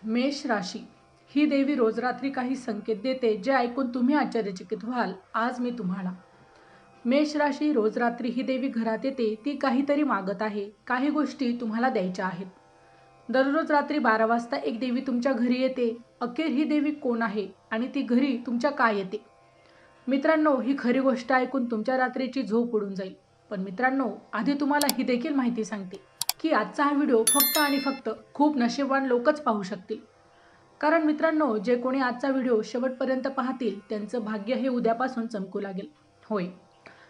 मेष राशी ही देवी रोज रात्री काही संकेत देते जे ऐकून तुम्ही आश्चर्यचकित व्हाल. आज मी तुम्हाला मेष राशी रोज रात्री ही देवी घरात येते. ती काहीतरी मागत आहे, काही गोष्टी तुम्हाला द्यायच्या आहेत. दररोज रात्री 12 वाजता एक देवी तुमच्या घरी येते. अखेर ही देवी कोण आहे आणि ती घरी तुमच्या का येते? मित्रांनो, ही खरी गोष्ट ऐकून तुमच्या रात्रीची झोप उडून जाईल. पण मित्रांनो, आधी तुम्हाला ही देखील माहिती सांगते की आजचा हा व्हिडिओ फक्त आणि फक्त खूप नशीबवान लोकच पाहू शकतील. कारण मित्रांनो, जे कोणी आजचा व्हिडिओ शेवटपर्यंत पाहतील त्यांचं भाग्य हे उद्यापासून चमकू लागेल. होय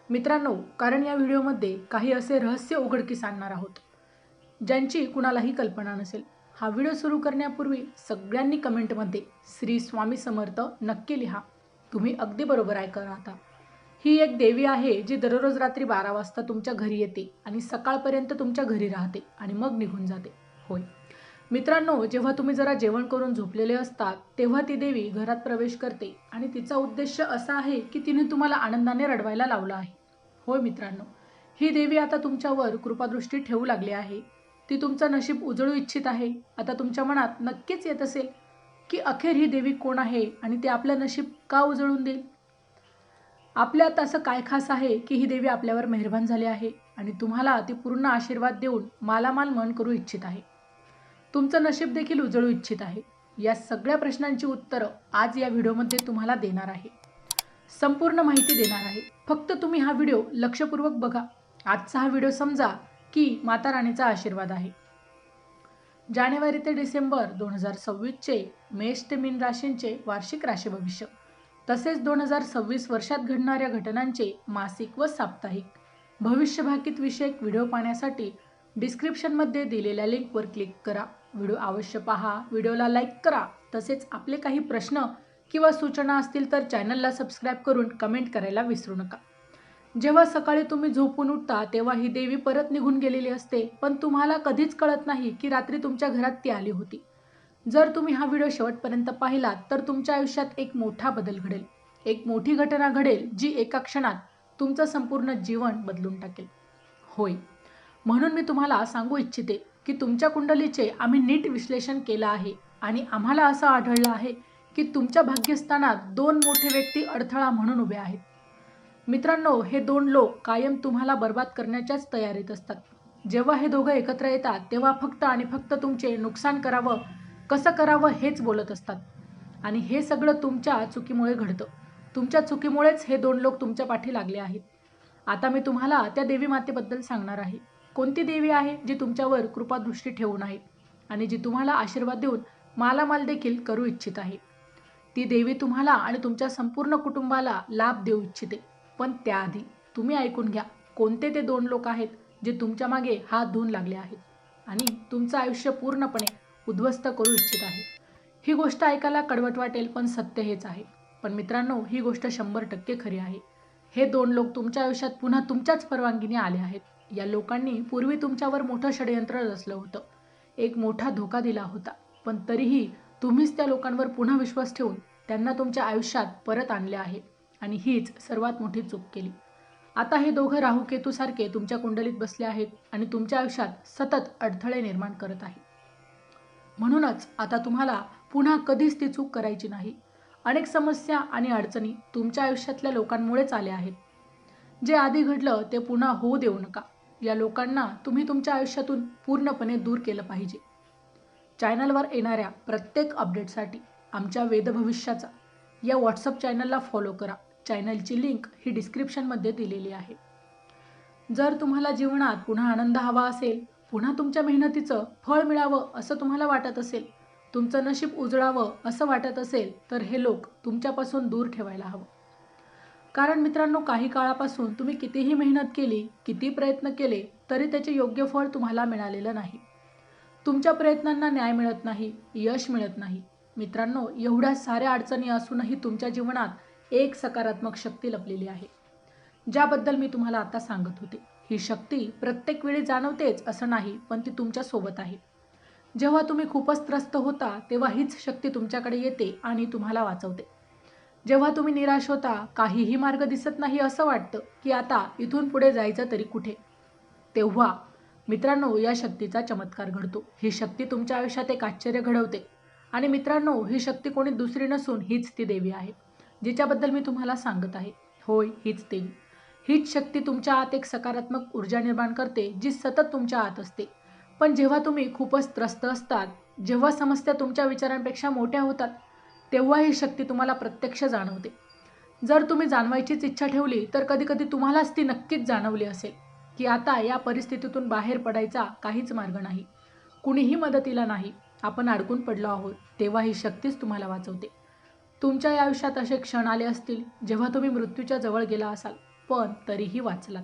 मित्रांनो, कारण या व्हिडिओमध्ये काही असे रहस्य उघडकीस आणणार आहोत ज्यांची कुणालाही कल्पना नसेल. हा व्हिडिओ सुरू करण्यापूर्वी सगळ्यांनी कमेंटमध्ये श्री स्वामी समर्थ नक्की लिहा. तुम्ही अगदी बरोबर ऐकत राहता. ही एक देवी आहे जी दररोज रात्री 12 वाजता तुमच्या घरी येते आणि सकाळपर्यंत तुमच्या घरी राहते आणि मग निघून जाते. होय मित्रांनो, जेव्हा तुम्ही जरा जेवण करून झोपलेले असतात तेव्हा ती देवी घरात प्रवेश करते आणि तिचा उद्देश असा आहे की तिने तुम्हाला आनंदाने रडवायला लावलं आहे. होय मित्रांनो, ही देवी आता तुमच्यावर कृपादृष्टी ठेवू लागली आहे. ती तुमचं नशीब उजळू इच्छित आहे. आता तुमच्या मनात नक्कीच येत असेल की अखेर ही देवी कोण आहे आणि ती आपलं नशीब का उजळून देईल? आपल्यात असं काय खास आहे की ही देवी आपल्यावर मेहरबान झाली आहे आणि तुम्हाला ती पूर्ण आशीर्वाद देऊन मालामाल मन करू इच्छित आहे? तुमचं नशीब देखील उजळू इच्छित आहे? या सगळ्या प्रश्नांची उत्तरं आज या व्हिडिओमध्ये तुम्हाला देणार आहे. संपूर्ण माहिती देणार आहे. फक्त तुम्ही हा व्हिडिओ लक्षपूर्वक बघा. आजचा हा व्हिडिओ समजा की माता राणीचा आशीर्वाद आहे. जानेवारी ते डिसेंबर 2026 चे मेष ते मीन राशींचे वार्षिक राशी भविष्य तसेच 2026 वर्षात घडणाऱ्या घटनांचे मासिक व साप्ताहिक भविष्यभाकीत विषयक व्हिडिओ पाहण्यासाठी डिस्क्रिप्शनमध्ये दिलेल्या लिंकवर क्लिक करा. व्हिडिओ अवश्य पहा, व्हिडिओला लाईक करा. तसेच आपले काही प्रश्न किंवा सूचना असतील तर चॅनलला सबस्क्राईब करून कमेंट करायला विसरू नका. जेव्हा सकाळी तुम्ही झोपून उठता तेव्हा ही देवी परत निघून गेलेली असते, पण तुम्हाला कधीच कळत नाही की रात्री तुमच्या घरात ती आली होती. जर तुम्ही हा व्हिडिओ शेवटपर्यंत पाहिलात तर तुमच्या आयुष्यात एक मोठा बदल घडेल. एक मोठी घटना घडेल जी एका क्षणात तुमचं संपूर्ण जीवन बदलून टाकेल. होय, म्हणून मी तुम्हाला सांगू इच्छिते की तुमच्या कुंडलीचे आम्ही नीट विश्लेषण केलं आहे आणि आम्हाला असं आढळलं आहे की तुमच्या भाग्यस्थानात 2 मोठे व्यक्ती अडथळा म्हणून उभे आहेत. मित्रांनो, हे 2 लोक कायम तुम्हाला बर्बाद करण्याच्याच तयारीत असतात. जेव्हा हे दोघं एकत्र येतात तेव्हा फक्त आणि फक्त तुमचे नुकसान करावं, कसं करावं हेच बोलत असतात. आणि हे सगळं तुमच्या चुकीमुळे घडतं. तुमच्या चुकीमुळेच हे 2 लोक तुमच्या पाठी लागले आहेत. आता मी तुम्हाला त्या देवी मातेबद्दल सांगणार आहे. कोणती देवी आहे जी तुमच्यावर कृपादृष्टी ठेवून आहे आणि जी तुम्हाला आशीर्वाद देऊन मालामाल देखील करू इच्छित आहे. ती देवी तुम्हाला आणि तुमच्या संपूर्ण कुटुंबाला लाभ देऊ इच्छिते. पण त्याआधी तुम्ही ऐकून घ्या कोणते ते 2 लोक आहेत जे तुमच्या मागे हात धुवून लागले आहेत आणि तुमचं आयुष्य पूर्णपणे उद्ध्वस्त करू इच्छित आहे. ही गोष्ट ऐकायला कडवट वाटेल पण सत्य हेच आहे. पण मित्रांनो, ही गोष्ट 100% खरी आहे. हे 2 लोक तुमच्या आयुष्यात पुन्हा तुमच्याच परवानगीने आले आहेत. या लोकांनी पूर्वी तुमच्यावर मोठं षडयंत्र रचलं होतं, एक मोठा धोका दिला होता, पण तरीही तुम्हीच त्या लोकांवर पुन्हा विश्वास ठेवून त्यांना तुमच्या आयुष्यात परत आणले आहे आणि हीच सर्वात मोठी चूक केली. आता हे दोघं राहू केतूसारखे तुमच्या कुंडलीत बसले आहेत आणि तुमच्या आयुष्यात सतत अडथळे निर्माण करत आहेत. म्हणूनच आता तुम्हाला पुन्हा कधीच ती चूक करायची नाही. अनेक समस्या आणि अडचणी तुमच्या आयुष्यातल्या लोकांमुळेच आल्या आहेत. जे आधी घडलं ते पुन्हा होऊ देऊ नका. या लोकांना तुम्ही तुमच्या आयुष्यातून पूर्णपणे दूर केलं पाहिजे. चॅनलवर येणाऱ्या प्रत्येक अपडेटसाठी आमच्या वेदभविष्याचा या व्हॉट्सअप चॅनलला फॉलो करा. चॅनलची लिंक ही डिस्क्रिप्शनमध्ये दिलेली आहे. जर तुम्हाला जीवनात पुन्हा आनंद हवा असेल, पुन्हा तुमच्या मेहनतीचं फळ मिळावं असं तुम्हाला वाटत असेल, तुमचं नशीब उजळावं असं वाटत असेल तर हे लोक तुमच्यापासून दूर ठेवायला हवं. कारण मित्रांनो, काही काळापासून तुम्ही कितीही मेहनत केली, किती प्रयत्न केले तरी त्याचे योग्य फळ तुम्हाला मिळालेलं नाही. तुमच्या प्रयत्नांना न्याय मिळत नाही, यश मिळत नाही. मित्रांनो, एवढ्या साऱ्या अडचणी असूनही तुमच्या जीवनात एक सकारात्मक शक्ती लपलेली आहे, ज्याबद्दल मी तुम्हाला आता सांगत होते. ही शक्ती प्रत्येक वेळी जाणवतेच असं नाही, पण ती तुमच्या सोबत आहे. जेव्हा तुम्ही खूपच त्रस्त होता तेव्हा हीच शक्ती तुमच्याकडे येते आणि तुम्हाला वाचवते. जेव्हा तुम्ही निराश होता, काहीही मार्ग दिसत नाही असं वाटतं की आता इथून पुढे जायचं तरी कुठे, तेव्हा मित्रांनो, या शक्तीचा चमत्कार घडतो. ही शक्ती तुमच्या आयुष्यात एक आश्चर्य घडवते. आणि मित्रांनो, ही शक्ती कोणी दुसरी नसून हीच ती देवी आहे, जिच्याबद्दल मी तुम्हाला सांगत आहे. होय, हीच देवी. हीच शक्ती तुमच्या आत एक सकारात्मक ऊर्जा निर्माण करते, जी सतत तुमच्या आत असते. पण जेव्हा तुम्ही खूपच त्रस्त असतात, जेव्हा समस्या तुमच्या विचारांपेक्षा मोठ्या होतात, तेव्हा ही शक्ती तुम्हाला प्रत्यक्ष जाणवते. जर तुम्ही जाणवायचीच इच्छा ठेवली, तर कधी-कधी तुम्हालाच ती नक्कीच जाणवली असेल, की आता या परिस्थितीतून बाहेर पडायचा काहीच मार्ग नाही. कुणीही मदतीला नाही. आपण अडकून पडलो आहोत. तेव्हा ही शक्तीच तुम्हाला वाचवते. तुमच्या या आयुष्यात असे क्षण आले असतील, जेव्हा तुम्ही मृत्यूच्या जवळ गेला असाल, पण तरीही वाचलात.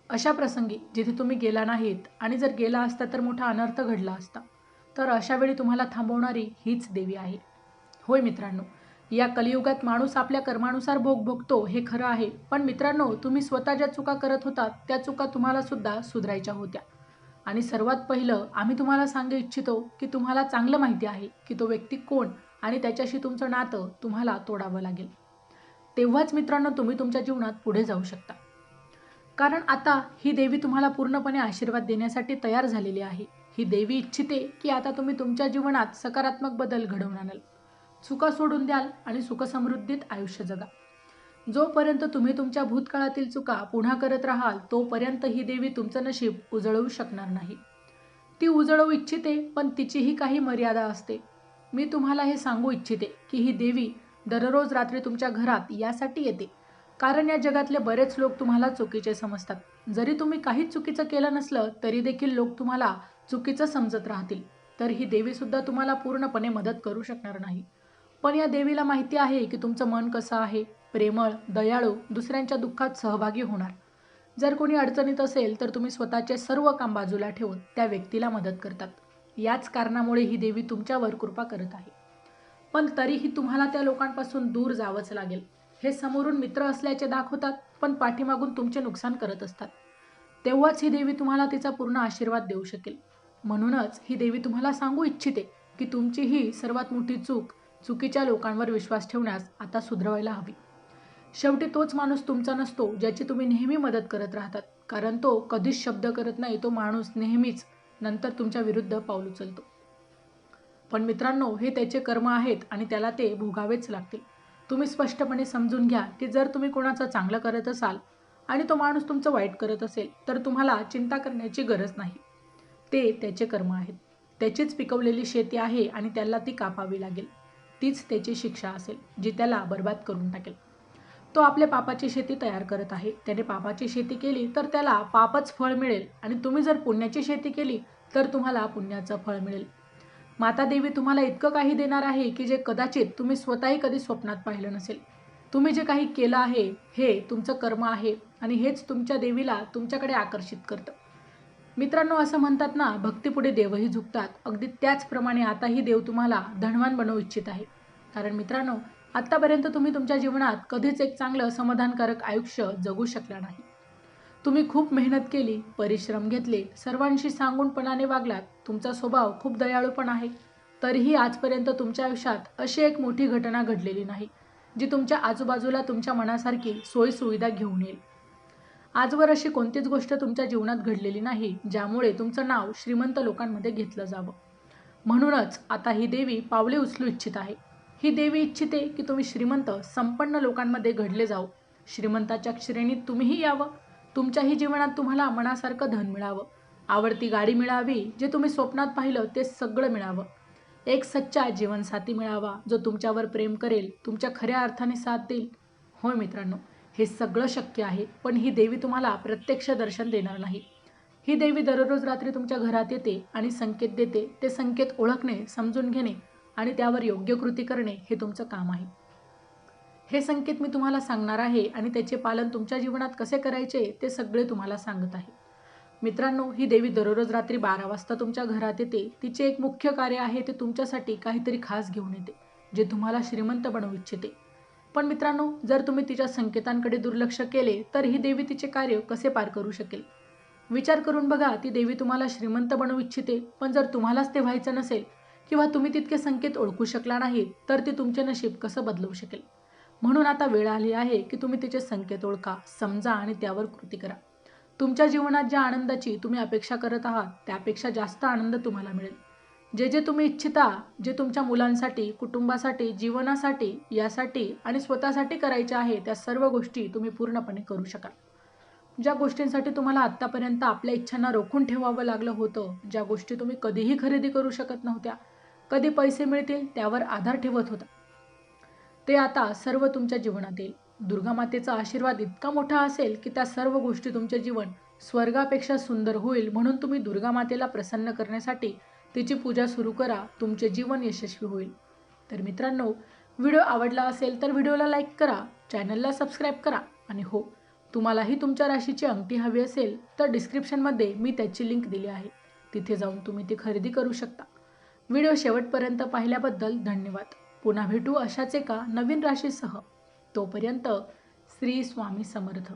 अशा प्रसंगी जिथे तुम्ही गेला नाहीत आणि जर गेला असता तर मोठा अनर्थ घडला असता. तर अशा वेळी तुम्हाला थांबवणारी हीच देवी आहे. होय मित्रांनो, या कलियुगात माणूस आपल्या कर्मानुसार भोग भोगतो हे खरं आहे. पण मित्रांनो, तुम्ही स्वतः ज्या चुका करत होतात त्या चुका तुम्हाला सुद्धा सुधारायच्या होत्या. आणि सर्वात पहिलं आम्ही तुम्हाला सांगू इच्छितो की तुम्हाला चांगलं माहिती आहे की तो व्यक्ती कोण आणि त्याच्याशी तुमचं नातं तुम्हाला तोडावं लागेल. तेव्हाच मित्रांनो तुम्ही तुमच्या जीवनात पुढे जाऊ शकता. कारण आता ही देवी तुम्हाला पूर्णपणे आशीर्वाद देण्यासाठी तयार झालेली आहे. ही देवी इच्छिते की आता तुम्ही तुमच्या जीवनात सकारात्मक बदल घडवून आणाल, चुका सोडून द्याल आणि सुखसमृद्धीत आयुष्य जगा. जोपर्यंत तुम्ही तुमच्या भूतकाळातील चुका पुन्हा करत राहाल, तोपर्यंत ही देवी तुमचं नशीब उजळवू शकणार नाही. ती उजळवू इच्छिते, पण तिचीही काही मर्यादा असते. मी तुम्हाला हे सांगू इच्छिते की ही देवी दररोज रात्री तुमच्या घरात यासाठी येते, कारण या जगातले बरेच लोक तुम्हाला चुकीचे समजतात. जरी तुम्ही काहीच चुकीचं केलं नसलं, तरी देखील लोक तुम्हाला चुकीचं समजत राहतील. तर ही देवीसुद्धा तुम्हाला पूर्णपणे मदत करू शकणार नाही. पण या देवीला माहिती आहे की तुमचं मन कसं आहे, प्रेमळ, दयाळू, दुसऱ्यांच्या दुःखात सहभागी होणार. जर कोणी अडचणीत असेल तर तुम्ही स्वतःचे सर्व काम बाजूला ठेवून त्या व्यक्तीला मदत करतात. याच कारणामुळे ही देवी तुमच्यावर कृपा करत आहे. पण तरीही तुम्हाला त्या लोकांपासून दूर जावंच लागेल. हे समोरून मित्र असल्याचे दाखवतात, पण पाठीमागून तुमचे नुकसान करत असतात. तेव्हाच ही देवी तुम्हाला तिचा पूर्ण आशीर्वाद देऊ शकेल. म्हणूनच ही देवी तुम्हाला सांगू इच्छिते की तुमची ही सर्वात मोठी चूक, चुकीच्या लोकांवर विश्वास ठेवण्यास आता सुधरवायला हवी. शेवटी तोच माणूस तुमचा नसतो ज्याची तुम्ही नेहमी मदत करत राहतात, कारण तो कधीच शब्द करत नाही. तो माणूस नेहमीच नंतर तुमच्या विरुद्ध पाऊल उचलतो. पण मित्रांनो, हे त्याचे कर्म आहेत आणि त्याला ते भोगावेच लागतील. तुम्ही स्पष्टपणे समजून घ्या की जर तुम्ही कोणाचं चांगलं करत असाल आणि तो माणूस तुमचं वाईट करत असेल, तर तुम्हाला चिंता करण्याची गरज नाही. ते त्याचे कर्म आहेत. त्याचीच पिकवलेली शेती आहे आणि त्याला ती कापावी लागेल. तीच त्याची शिक्षा असेल, जी त्याला बर्बाद करून टाकेल. तो आपल्या पापाची शेती तयार करत आहे. त्याने पापाची शेती केली तर त्याला पापच फळ मिळेल आणि तुम्ही जर पुण्याची शेती केली तर तुम्हाला पुण्याचं फळ मिळेल. माता देवी तुम्हाला इतकं काही देणार आहे की जे कदाचित तुम्ही स्वतःही कधी स्वप्नात पाहिलं नसेल. तुम्ही जे काही केलं आहे हे तुमचं कर्म आहे आणि हेच तुमच्या देवीला तुमच्याकडे आकर्षित करतं. मित्रांनो, असं म्हणतात ना, भक्तीपुढे देवही झुकतात. अगदी त्याचप्रमाणे आताही देव तुम्हाला धनवान बनवू इच्छित आहे. कारण मित्रांनो, आत्तापर्यंत तुम्ही तुमच्या जीवनात कधीच एक चांगलं समाधानकारक आयुष्य जगू शकला नाही. तुम्ही खूप मेहनत केली, परिश्रम घेतले, सर्वांशी सांगूनपणाने वागलात, तुमचा स्वभाव खूप दयाळू पण आहे. तरीही आजपर्यंत तुमच्या आयुष्यात अशी एक मोठी घटना घडलेली नाही, जी तुमच्या आजूबाजूला तुमच्या मनासारखी सोयीसुविधा घेऊन येईल. आजवर अशी कोणतीच गोष्ट तुमच्या जीवनात घडलेली नाही, ज्यामुळे तुमचं नाव श्रीमंत लोकांमध्ये घेतलं जावं. म्हणूनच आता ही देवी पावले उचलू इच्छित आहे. ही देवी इच्छिते की तुम्ही श्रीमंत, संपन्न लोकांमध्ये घडले जावं. श्रीमंताच्या श्रेणीत तुम्हीही यावं. तुमच्याही जीवनात तुम्हाला मनासारखं धन मिळावं. आवडती गाडी मिळावी, जे तुम्ही स्वप्नात पाहिलं ते सगळं मिळावं. एक सच्चा जीवनसाथी मिळावा, जो तुमच्यावर प्रेम करेल, तुमच्या खऱ्या अर्थाने साथ देईल. होय मित्रांनो, हे सगळं शक्य आहे, पण ही देवी तुम्हाला प्रत्यक्ष दर्शन देणार नाही. ही देवी दररोज रात्री तुमच्या घरात येते आणि संकेत देते. ते संकेत ओळखणे, समजून घेणे आणि त्यावर योग्य कृती करणे हे तुमचं काम आहे. हे संकेत मी तुम्हाला सांगणार आहे आणि त्याचे पालन तुमच्या जीवनात कसे करायचे ते सगळे तुम्हाला सांगत आहे. मित्रांनो, ही देवी दररोज रात्री 12 वाजता तुमच्या घरात येते. तिचे एक मुख्य कार्य आहे, ते तुमच्यासाठी काहीतरी खास घेऊन येते, जे तुम्हाला श्रीमंत बनवू इच्छिते. पण मित्रांनो, जर तुम्ही तिच्या संकेतांकडे दुर्लक्ष केले तर ही देवी तिचे कार्य कसे पार करू शकेल? विचार करून बघा, ती देवी तुम्हाला श्रीमंत बनवू इच्छिते, पण जर तुम्हालाच ते व्हायचं नसेल किंवा तुम्ही तितके संकेत ओळखू शकला नाहीत, तर ती तुमचे नशीब कसं बदलवू शकेल? म्हणून आता वेळ आली आहे की तुम्ही तिचे संकेत ओळखा, समजा आणि त्यावर कृती करा. तुमच्या जीवनात ज्या आनंदाची तुम्ही अपेक्षा करत आहात, त्यापेक्षा जास्त आनंद तुम्हाला मिळेल. जे जे तुम्ही इच्छिता, जे तुमच्या मुलांसाठी, कुटुंबासाठी, जीवनासाठी, यासाठी आणि स्वतःसाठी करायचे आहे, त्या सर्व गोष्टी तुम्ही पूर्णपणे करू शकाल. ज्या गोष्टींसाठी तुम्हाला आत्तापर्यंत आपल्या इच्छांना रोखून ठेवावं लागलं होतं, ज्या गोष्टी तुम्ही कधीही खरेदी करू शकत नव्हत्या, कधी पैसे मिळतील त्यावर आधार ठेवत होता, ते आता सर्व तुमच्या जीवनात येईल. दुर्गा मातेचा आशीर्वाद इतका मोठा असेल की त्या सर्व गोष्टी तुमचे जीवन स्वर्गापेक्षा सुंदर होईल. म्हणून तुम्ही दुर्गा मातेला प्रसन्न करण्यासाठी तिची पूजा सुरू करा. तुमचे जीवन यशस्वी होईल. तर मित्रांनो, व्हिडिओ आवडला असेल तर व्हिडिओला लाईक करा, चॅनलला सबस्क्राईब करा आणि हो, तुम्हालाही तुमच्या राशीची अंगठी हवी असेल तर डिस्क्रिप्शनमध्ये मी त्याची लिंक दिली आहे, तिथे जाऊन तुम्ही ती खरेदी करू शकता. व्हिडिओ शेवटपर्यंत पाहिल्याबद्दल धन्यवाद. पुन्हा भेटू अशाच एका नवीन राशीसह. तोपर्यंत श्री स्वामी समर्थ.